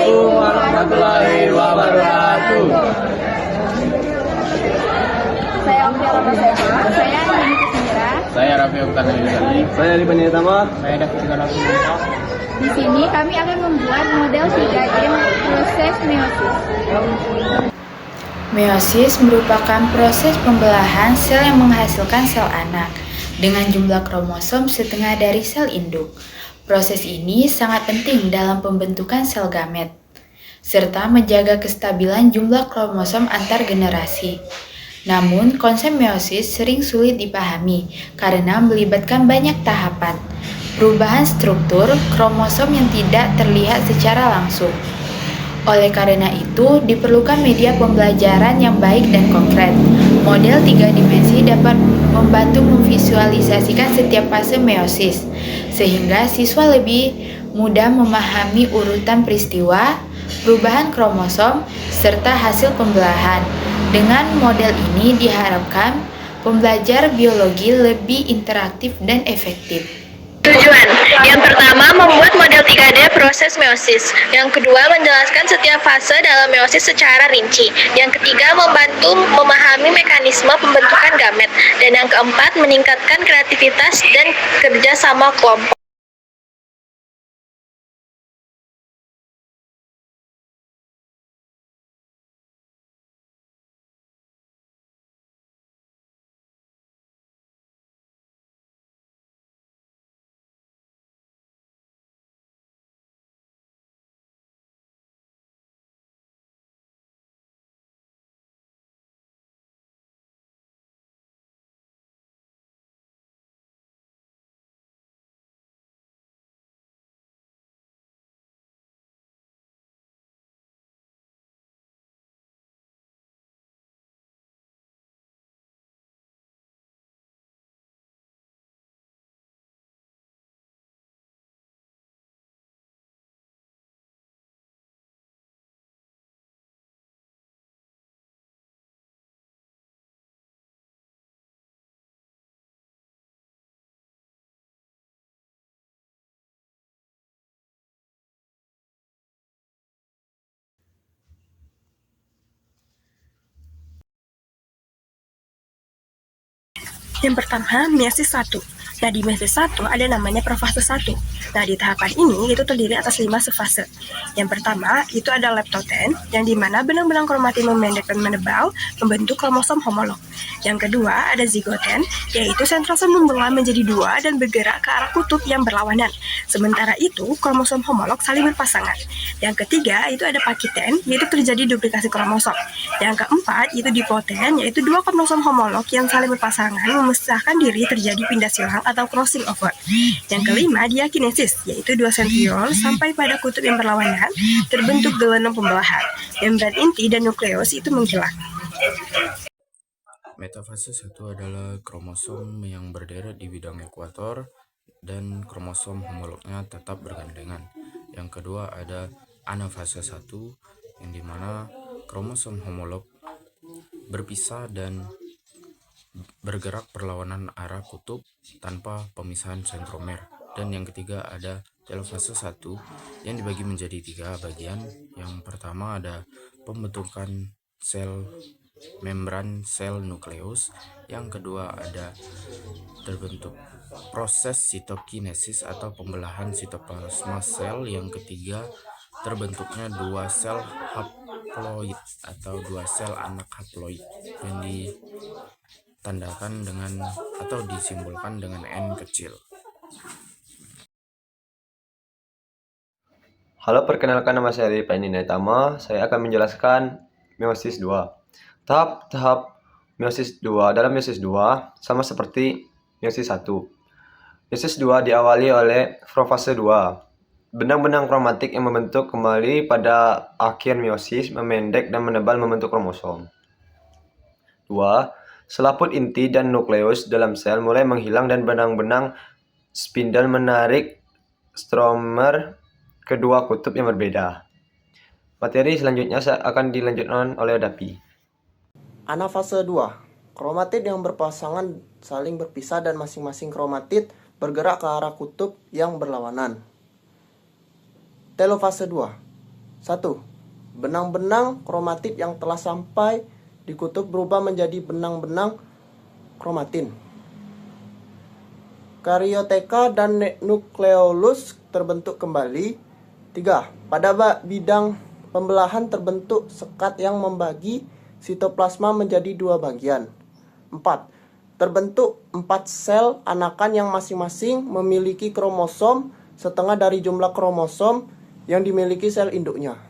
Assalamualaikum warahmatullahi wabarakatuh. Saya Okiara Paseva, saya Yuni Kusmira. Saya Raffi Oktavi Yusani. Saya Ali Panitama. Saya David Galaksumita. Di sini kami akan membuat model 3D proses meiosis. Meiosis merupakan proses pembelahan sel yang menghasilkan sel anak dengan jumlah kromosom setengah dari sel induk. Proses ini sangat penting dalam pembentukan sel gamet, serta menjaga kestabilan jumlah kromosom antar generasi. Namun, konsep meiosis sering sulit dipahami karena melibatkan banyak tahapan, perubahan struktur kromosom yang tidak terlihat secara langsung. Oleh karena itu, diperlukan media pembelajaran yang baik dan konkret. Model 3 dimensi dapat membantu memvisualisasikan setiap fase meiosis, sehingga siswa lebih mudah memahami urutan peristiwa, perubahan kromosom, serta hasil pembelahan. Dengan model ini diharapkan pembelajar biologi lebih interaktif dan efektif. Tujuan. Yang pertama, membuat model 3D proses meiosis. Yang kedua, menjelaskan setiap fase dalam meiosis secara rinci. Yang ketiga, membantu memahami mekanisme pembentukan gamet. Dan yang keempat, meningkatkan kreativitas dan kerja sama kelompok. Yang pertama, meiosis 1. Nah, di meiosis 1 ada namanya profase 1. Nah, di tahapan ini itu terdiri atas 5 subfase. Yang pertama, itu ada leptoten, yang dimana benang-benang kromatin memendek dan menebal, membentuk kromosom homolog. Yang kedua, ada zigoten, yaitu sentrose membelah menjadi 2 dan bergerak ke arah kutub yang berlawanan. Sementara itu, kromosom homolog saling berpasangan. Yang ketiga, itu ada pakiten, yaitu terjadi duplikasi kromosom. Yang keempat, itu dipoten, yaitu 2 kromosom homolog yang saling berpasangan memisahkan diri terjadi pindah silang atau crossing over. Yang kelima, diakinesis, yaitu 2 sentriol sampai pada kutub yang berlawanan terbentuk gelombang pembelahan. Membran inti dan nukleus itu menghilang. Metafase 1 adalah kromosom yang berderet di bidang ekuator dan kromosom homolognya tetap bergandengan. Yang kedua ada anafase 1, yang dimana kromosom homolog berpisah dan bergerak perlawanan arah kutub tanpa pemisahan sentromer. Dan yang ketiga ada telofase 1 yang dibagi menjadi 3 bagian. Yang pertama ada pembentukan sel membran sel nukleus. Yang kedua ada terbentuk proses sitokinesis atau pembelahan sitoplasma sel. Yang ketiga terbentuknya 2 sel haploid atau 2 sel anak haploid yang ditandakan dengan atau disimbolkan dengan N kecil. Halo, perkenalkan nama saya Ari Panitama. Saya akan menjelaskan meiosis 2. Tahap-tahap meiosis 2. Dalam meiosis 2 sama seperti meiosis 1. Meiosis 2 diawali oleh profase 2. Benang-benang kromatik yang membentuk kembali pada akhir meiosis memendek dan menebal membentuk kromosom. 2. Selaput inti dan nukleus dalam sel mulai menghilang dan benang-benang spindle menarik stromer kedua kutub yang berbeda. Materi selanjutnya akan dilanjutkan oleh Dapi. Anafase 2. Kromatid yang berpasangan saling berpisah dan masing-masing kromatid bergerak ke arah kutub yang berlawanan. Telofase 2. 1. Benang-benang kromatid yang telah sampai di kutub berubah menjadi benang-benang kromatin. Karyoteka dan nukleolus terbentuk kembali. 3. Pada bidang pembelahan terbentuk sekat yang membagi sitoplasma menjadi 2 bagian. 4. Terbentuk 4 sel anakan yang masing-masing memiliki kromosom setengah dari jumlah kromosom yang dimiliki sel induknya.